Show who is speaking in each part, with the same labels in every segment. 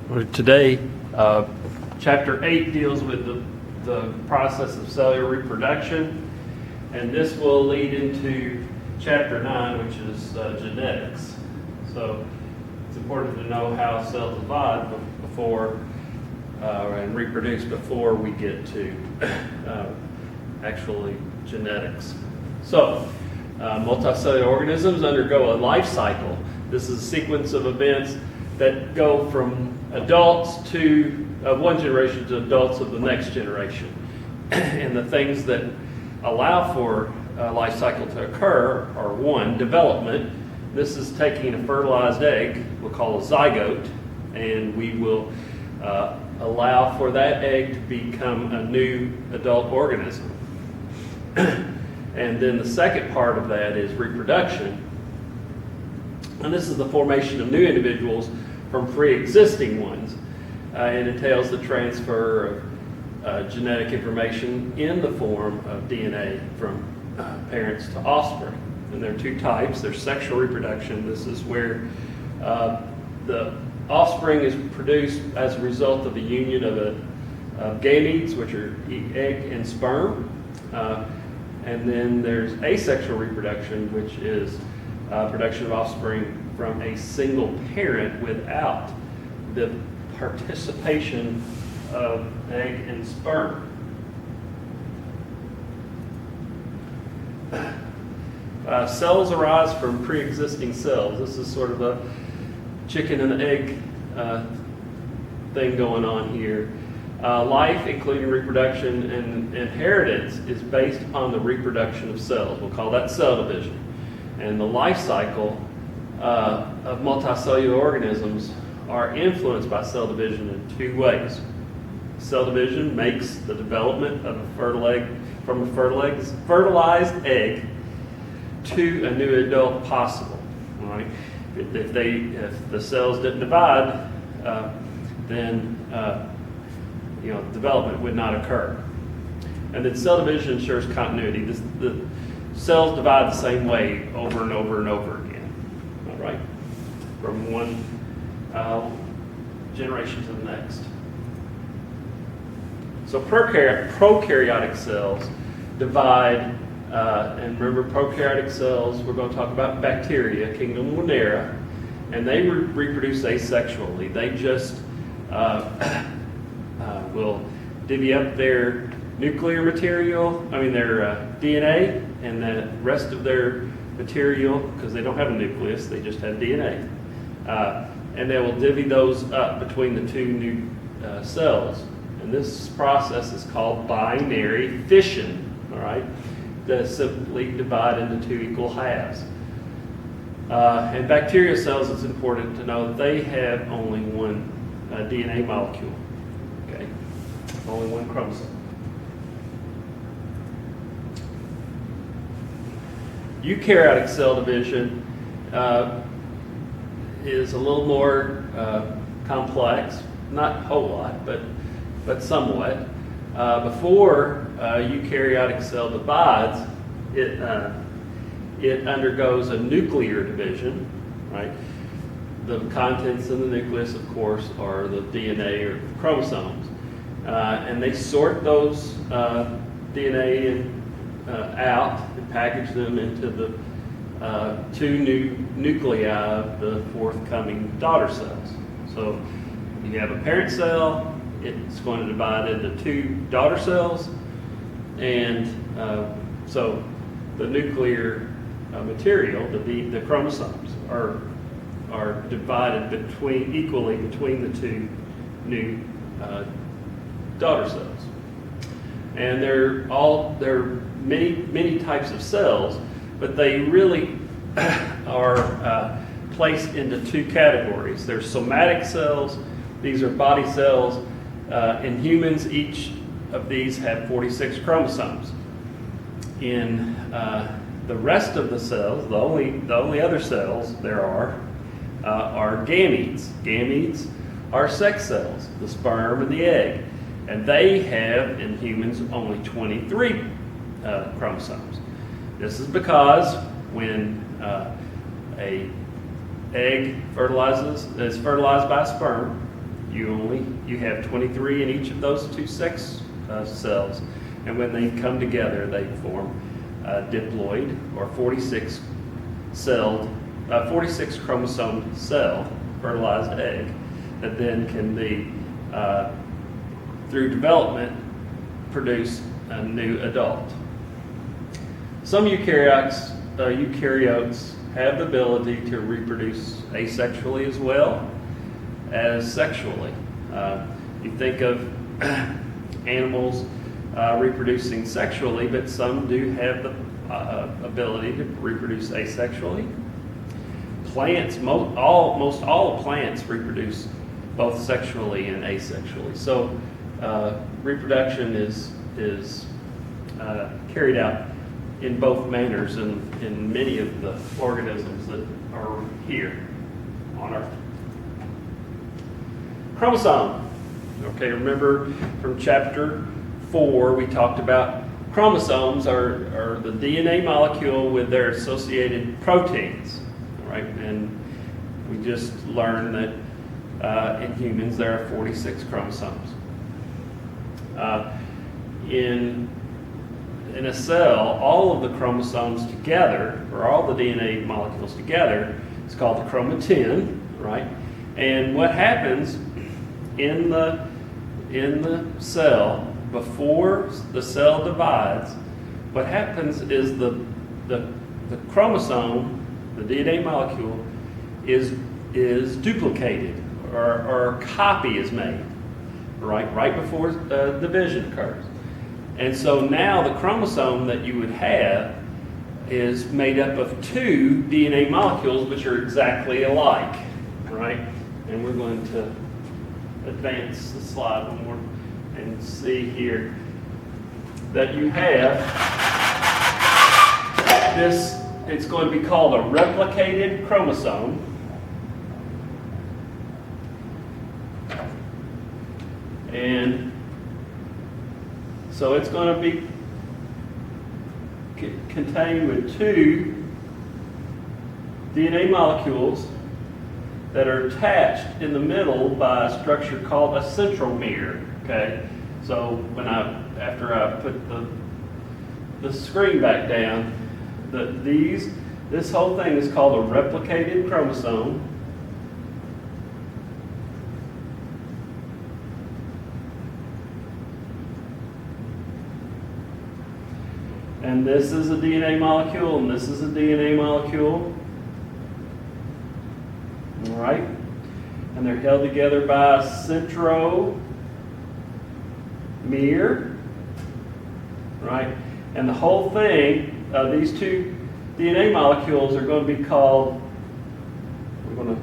Speaker 1: Today, Chapter 8 deals with the process of cellular reproduction, and this will lead into Chapter 9, which is genetics. So it's important to know how cells divide before and reproduce before we get to actually genetics. So multicellular organisms undergo a life cycle. This is a sequence of events that go from adults to one generation to adults of the next generation. And the things that allow for a life cycle to occur are: one, development. This is taking a fertilized egg, we'll call a zygote, and we will allow for that egg to become a new adult organism. And then the second part of that is reproduction. And this is the formation of new individuals from pre-existing ones. It entails the transfer of genetic information in the form of DNA from parents to offspring. And there are two types. There's sexual reproduction. This is where the offspring is produced as a result of the union of gametes, which are egg and sperm. And then there's asexual reproduction, which is production of offspring from a single parent without the participation of egg and sperm. Cells arise from pre-existing cells. This is sort of a chicken and egg thing going on here. Life, including reproduction and inheritance, is based upon the reproduction of cells. We'll call that cell division. And the life cycle of multicellular organisms are influenced by cell division in two ways. Cell division makes the development of a fertilized egg to a new adult possible. All right? If the cells didn't divide, then development would not occur. And then cell division ensures continuity. The cells divide the same way over and over and over again. All right, from one generation to the next. So prokaryotic cells divide, and remember, prokaryotic cells, we're going to talk about bacteria, kingdom Monera, and they reproduce asexually. They just will divvy up their nuclear material, their DNA, and the rest of their material, because they don't have a nucleus, they just have DNA. And they will divvy those up between the two new cells. And this process is called binary fission, all right? They simply divide into two equal halves. And bacterial cells, it's important to know that they have only one DNA molecule, okay? Only one chromosome. Eukaryotic cell division is a little more complex, not a whole lot, but somewhat. Before eukaryotic cell divides, it undergoes a nuclear division, right? The contents in the nucleus, of course, are the DNA or chromosomes, and they sort those DNA out and package them into the two new nuclei of the forthcoming daughter cells. So you have a parent cell, it's going to divide into two daughter cells, and so the nuclear material, the chromosomes, are divided equally between the two new daughter cells. And there are many types of cells, but they really are placed into two categories. There's somatic cells. These are body cells. In humans, each of these have 46 chromosomes. In the rest of the cells, the only other cells there are gametes. Gametes are sex cells, the sperm and the egg. And they have, in humans, only 23 chromosomes. This is because when a egg is fertilized by sperm, you have 23 in each of those two sex cells, and when they come together, they form a diploid or 46 chromosomed cell, fertilized egg, that then can be, through development, produce a new adult. Some eukaryotes have the ability to reproduce asexually as well as sexually. You think of animals reproducing sexually, but some do have the ability to reproduce asexually. Plants, most all plants reproduce both sexually and asexually. So reproduction is carried out in both manners in many of the organisms that are here on Earth. Chromosome. Okay, remember from chapter 4 we talked about chromosomes are the DNA molecule with their associated proteins, right? And we just learned that in humans there are 46 chromosomes. In a cell, all of the chromosomes together, or all the DNA molecules together, is called the chromatin, right? And what happens in the cell, before the cell divides, what happens is the chromosome, the DNA molecule, is duplicated, or a copy is made, right before division occurs. And so now the chromosome that you would have is made up of two DNA molecules which are exactly alike, right? And we're going to advance the slide one more and see here that you have this. It's going to be called a replicated chromosome. And so it's going to be contained with two DNA molecules that are attached in the middle by a structure called a centromere. Okay, so after I put the screen back down, this whole thing is called a replicated chromosome. And this is a DNA molecule, and this is a DNA molecule. All right? And they're held together by a centromere. Right? And the whole thing, these two DNA molecules are going to be called, we're going to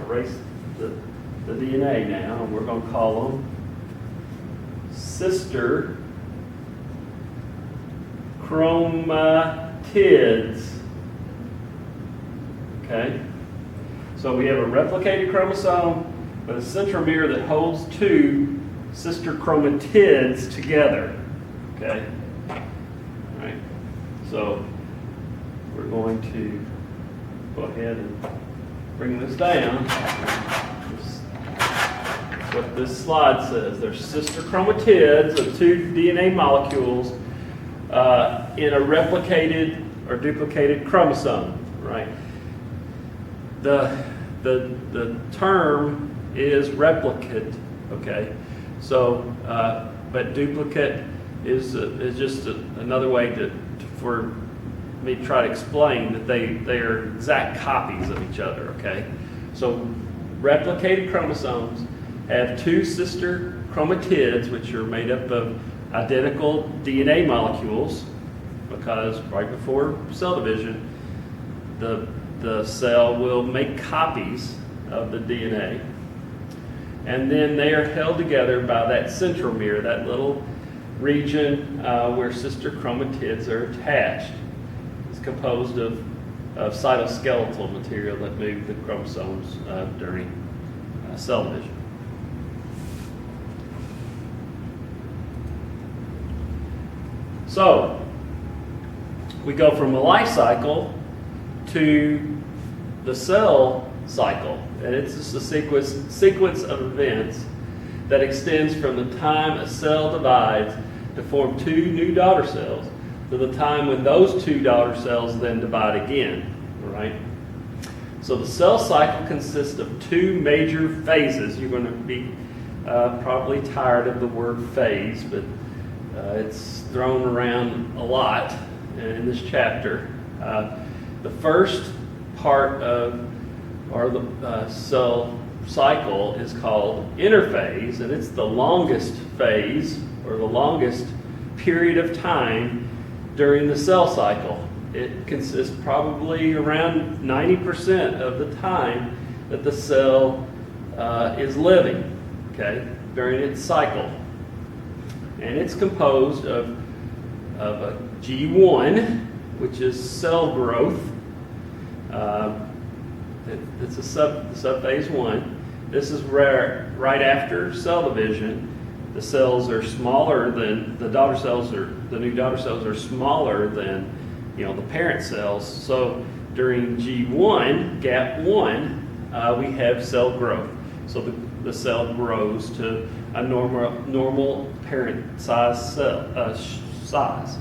Speaker 1: erase the DNA now, and we're going to call them sister chromatids. Okay? So we have a replicated chromosome with a centromere that holds two sister chromatids together. Okay? All right. So we're going to go ahead and bring this down. That's what this slide says. There's sister chromatids of two DNA molecules in a replicated or duplicated chromosome, right? The term is replicate, okay? So, but duplicate is just another way for me to try to explain that they are exact copies of each other, okay? So, replicated chromosomes have two sister chromatids, which are made up of identical DNA molecules, because right before cell division, the cell will make copies of the DNA, and then they are held together by that centromere, that little region where sister chromatids are attached. It's composed of cytoskeletal material that move the chromosomes during cell division. So, we go from a life cycle to the cell cycle. And it's just a sequence of events that extends from the time a cell divides to form two new daughter cells to the time when those two daughter cells then divide again, all right? So the cell cycle consists of two major phases. You're going to be probably tired of the word phase, but it's thrown around a lot in this chapter. The first part of the cell cycle is called interphase, and it's the longest phase or the longest period of time during the cell cycle. It consists probably around 90% of the time that the cell is living, okay, during its cycle. And it's composed of a G1, which is cell growth. It's a subphase 1. This is where, right after cell division, the cells are smaller than the new daughter cells are smaller than the parent cells. So during G1, gap 1, we have cell growth. So the cell grows to a normal parent size cell size.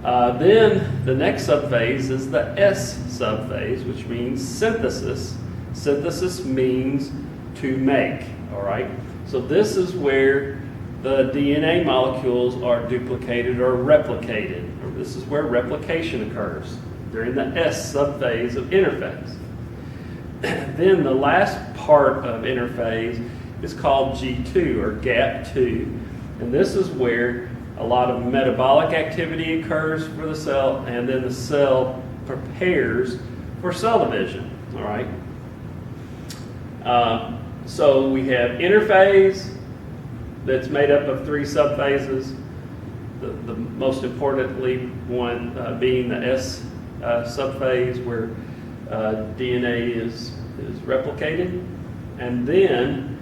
Speaker 1: Then the next subphase is the S subphase, which means synthesis. Synthesis means to make, all right? So this is where the DNA molecules are duplicated or replicated. Or this is where replication occurs during the S subphase of interphase. Then the last part of interphase is called G2 or gap 2. And this is where a lot of metabolic activity occurs for the cell, and then the cell prepares for cell division, all right? So we have interphase that's made up of three subphases, the most importantly one being the S subphase where DNA is replicated. And then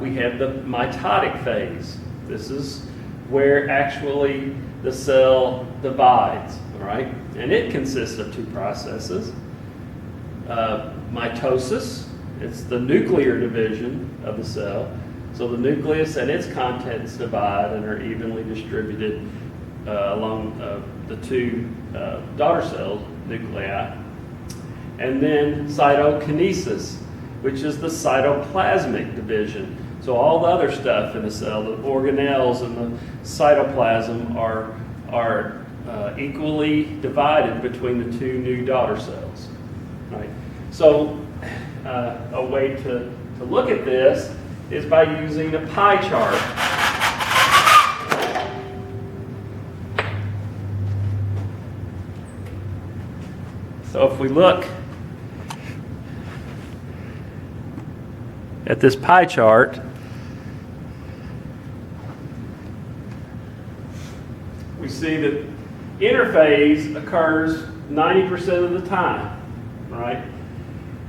Speaker 1: we have the mitotic phase. This is where actually the cell divides, all right? And it consists of two processes. Mitosis, it's the nuclear division of the cell. So the nucleus and its contents divide and are evenly distributed along the two daughter cells, nuclei. And then cytokinesis, which is the cytoplasmic division. So all the other stuff in the cell, the organelles and the cytoplasm are equally divided between the two new daughter cells. Right? So a way to look at this is by using a pie chart. So if we look at this pie chart, we see that interphase occurs 90% of the time, right?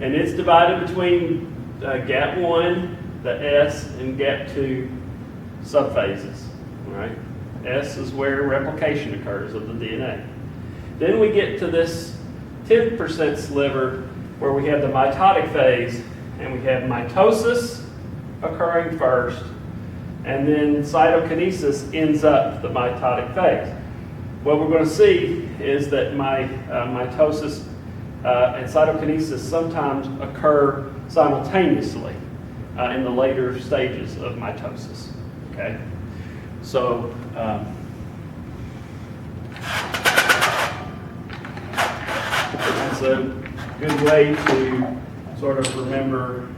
Speaker 1: And it's divided between gap 1, the S, and gap 2 subphases, right? S is where replication occurs of the DNA. Then we get to this 10% sliver where we have the mitotic phase, and we have mitosis occurring first, and then cytokinesis ends up the mitotic phase. What we're going to see is that mitosis and cytokinesis sometimes occur simultaneously in the later stages of mitosis. Okay, so that's a good way to sort of remember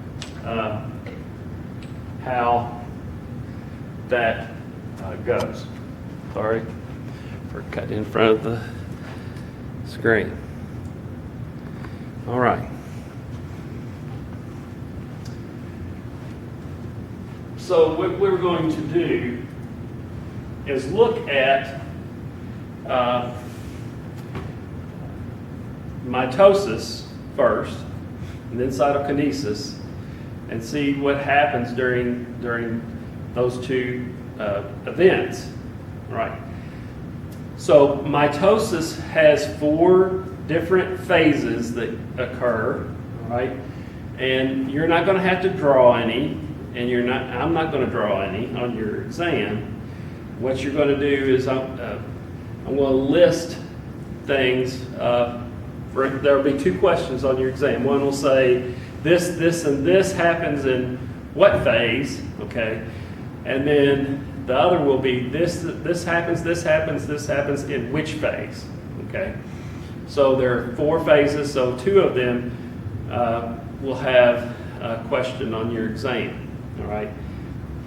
Speaker 1: how that goes. Sorry for cutting in front of the screen. All right. So what we're going to do is look at mitosis first, and then cytokinesis, and see what happens during those two events. All right. So mitosis has 4 different phases that occur. all right? And you're not going to have to draw any, and I'm not going to draw any on your exam. What you're going to do is I'm going to list things. There'll be 2 questions on your exam. One will say, this, and this happens in what phase, okay? And then the other will be, this happens in which phase, okay? So there are 4 phases, so 2 of them will have a question on your exam, all right?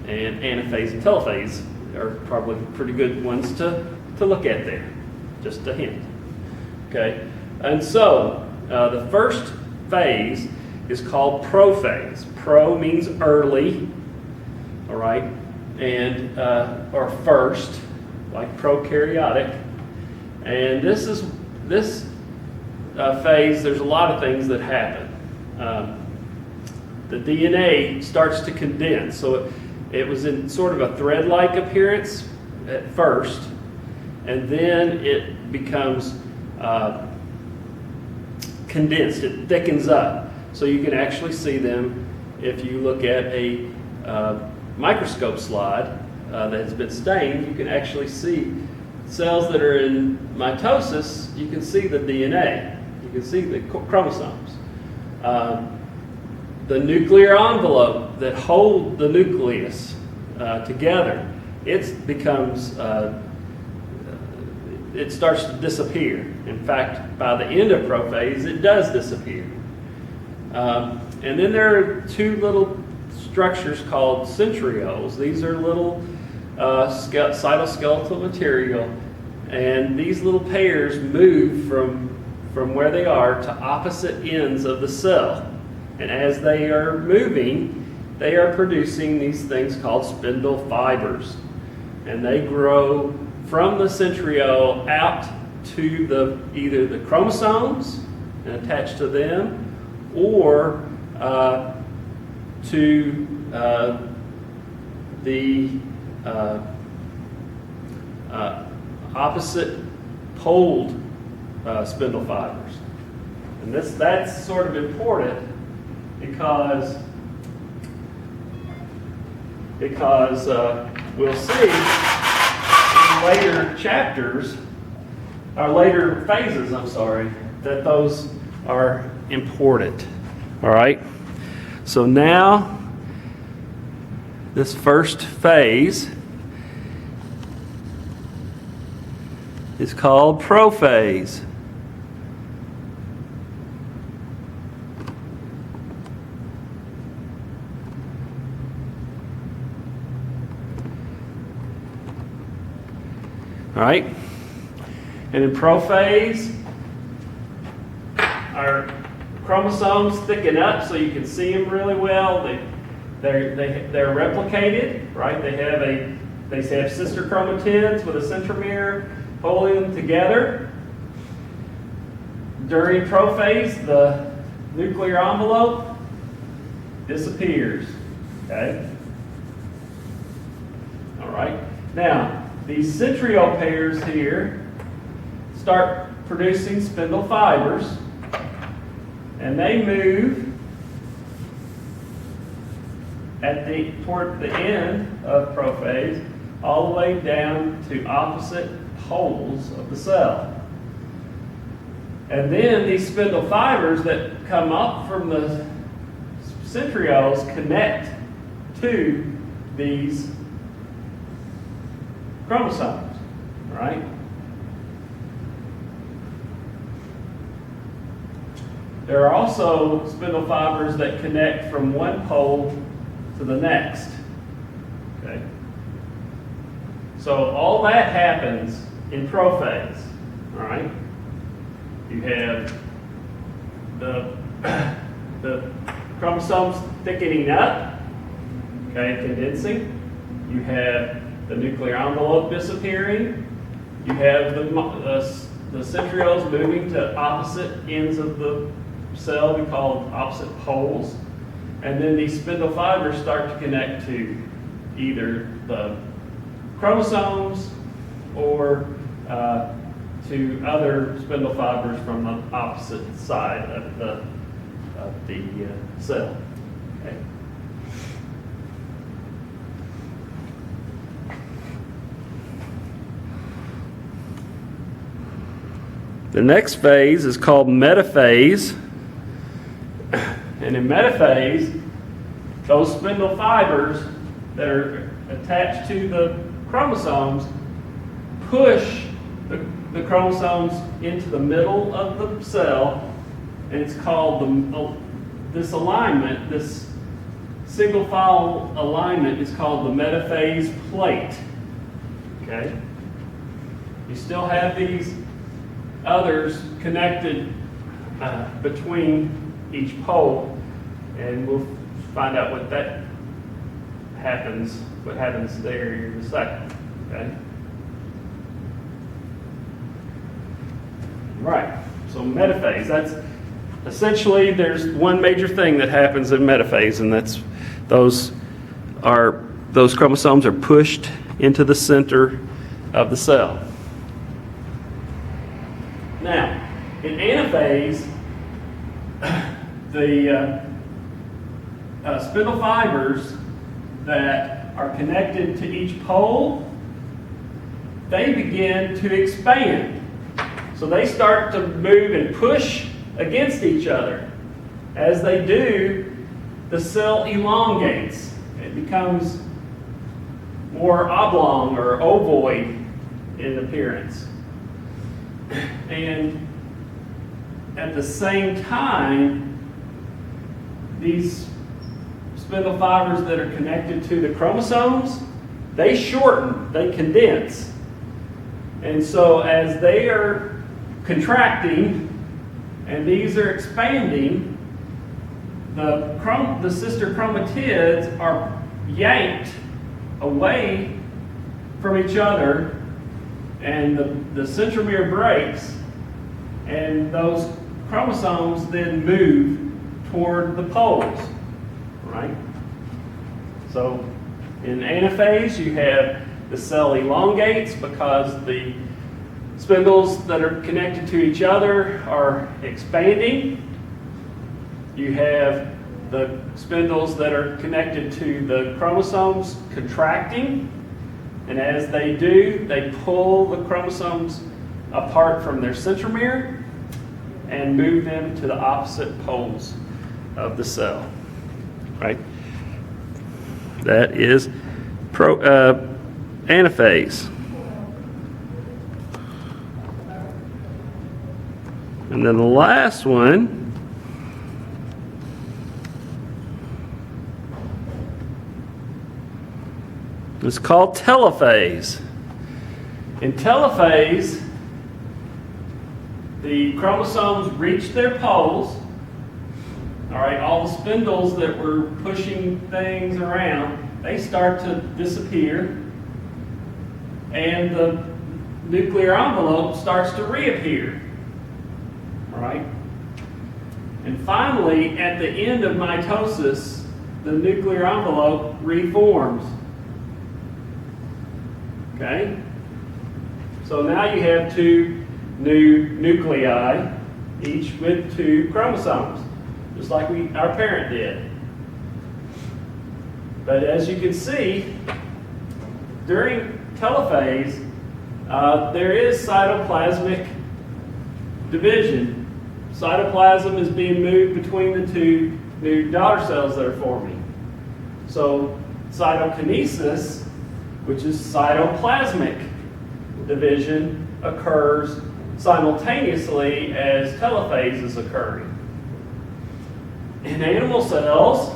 Speaker 1: And anaphase and telophase are probably pretty good ones to look at there, just a hint, okay? And so the first phase is called prophase. Pro means early, all right? And or first, like prokaryotic. And this phase, there's a lot of things that happen. The DNA starts to condense. So it was in sort of a thread-like appearance at first, and then it becomes condensed. It thickens up. So you can actually see them if you look at a microscope slide that has been stained. You can actually see cells that are in mitosis. You can see the DNA. You can see the chromosomes. The nuclear envelope that hold the nucleus together, it becomes, it starts to disappear. In fact, by the end of prophase, it does disappear. And then there are 2 little structures called centrioles. These are little cytoskeletal material, and these little pairs move from where they are to opposite ends of the cell. And as they are moving, they are producing these things called spindle fibers. And they grow from the centriole out to either the chromosomes and attach to them, or to the opposite poled spindle fibers. And that's sort of important because we'll see in later chapters, or later phases, that those are important. All right? So now, this first phase is called prophase. All right? And in prophase, our chromosomes thicken up so you can see them really well. They're replicated, right? They have sister chromatids with a centromere holding them together. During prophase, the nuclear envelope disappears. Okay? All right. Now, these centriole pairs here start producing spindle fibers, and they move toward the end of prophase all the way down to opposite poles of the cell. And then these spindle fibers that come up from the centrioles connect to these chromosomes, right? There are also spindle fibers that connect from one pole to the next. Okay? So all that happens in prophase. All right? You have the chromosomes thickening up, okay, condensing. You have the nuclear envelope disappearing. You have the centrioles moving to opposite ends of the cell, we call opposite poles. And then these spindle fibers start to connect to either the chromosomes or to other spindle fibers from the opposite side of the cell. Okay. The next phase is called metaphase. And in metaphase, those spindle fibers that are attached to the chromosomes push the chromosomes into the middle of the cell, and it's called this alignment, this single file alignment is called the metaphase plate. Okay? You still have these others connected between each pole, and we'll find out what happens there in a second. Okay? Right. So metaphase, that's essentially, there's one major thing that happens in metaphase, and that's those chromosomes are pushed into the center of the cell. Now, in anaphase, the spindle fibers that are connected to each pole, they begin to expand. So they start to move and push against each other. As they do, the cell elongates. It becomes more oblong or ovoid in appearance. And at the same time, these spindle fibers that are connected to the chromosomes, they shorten, they condense. And so as they are contracting and these are expanding, the sister chromatids are yanked away from each other, and the centromere breaks, and those chromosomes then move toward the poles, right? So in anaphase, you have the cell elongates because the spindles that are connected to each other are expanding. You have the spindles that are connected to the chromosomes contracting, and as they do, they pull the chromosomes apart from their centromere and move them to the opposite poles of the cell, right? That is anaphase. And then the last one is called telophase. In telophase, the chromosomes reach their poles. All right, all the spindles that were pushing things around, they start to disappear, and the nuclear envelope starts to reappear. All right? And finally, at the end of mitosis, the nuclear envelope reforms. Okay? So now you have two new nuclei, each with two chromosomes, just like our parent did. But as you can see, during telophase, there is cytoplasmic division. Cytoplasm is being moved between the two new daughter cells that are forming. So cytokinesis, which is cytoplasmic division, occurs simultaneously as telophase is occurring. In animal cells,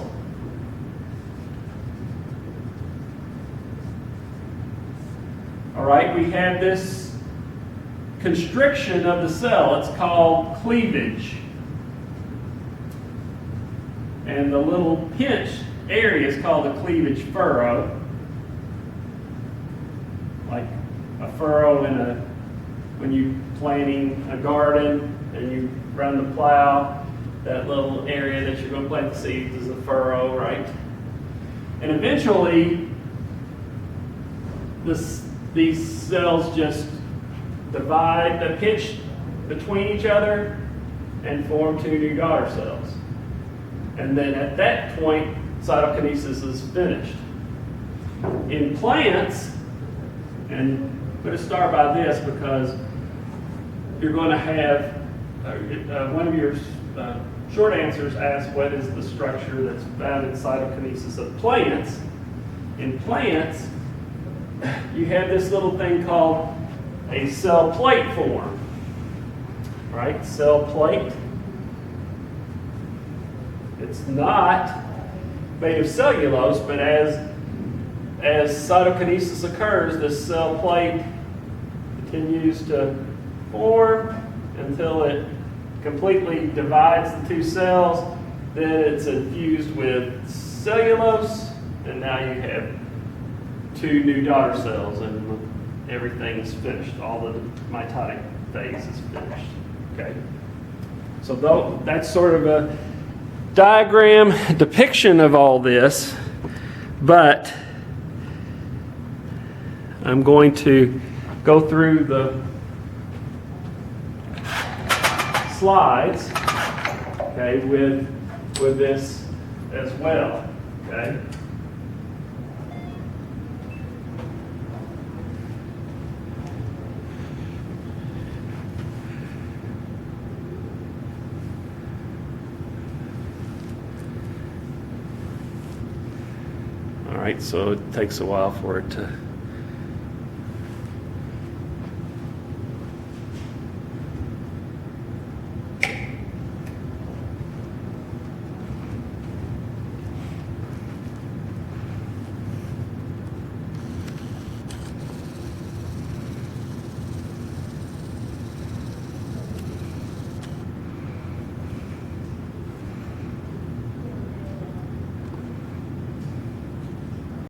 Speaker 1: all right, we have this constriction of the cell. It's called cleavage. And the little pinch area is called the cleavage furrow. Like a furrow when you're planting a garden and you run the plow, that little area that you're going to plant the seeds is a furrow, right? And eventually, these cells just divide, the pinch between each other, and form two new daughter cells. And then at that point, cytokinesis is finished. In plants, and put a star by this because you're going to have one of your short answers asks what is the structure that's found in cytokinesis of plants. In plants, you have this little thing called a cell plate form, right? Cell plate. It's not made of cellulose, but as cytokinesis occurs, this cell plate continues to form until it completely divides the two cells. Then it's infused with cellulose, and now you have two new daughter cells, and everything's finished. All the mitotic phase is finished. Okay. So that's sort of a diagram depiction of all this, but I'm going to go through the slides, okay, with this as well, okay. All right, so it takes a while for it to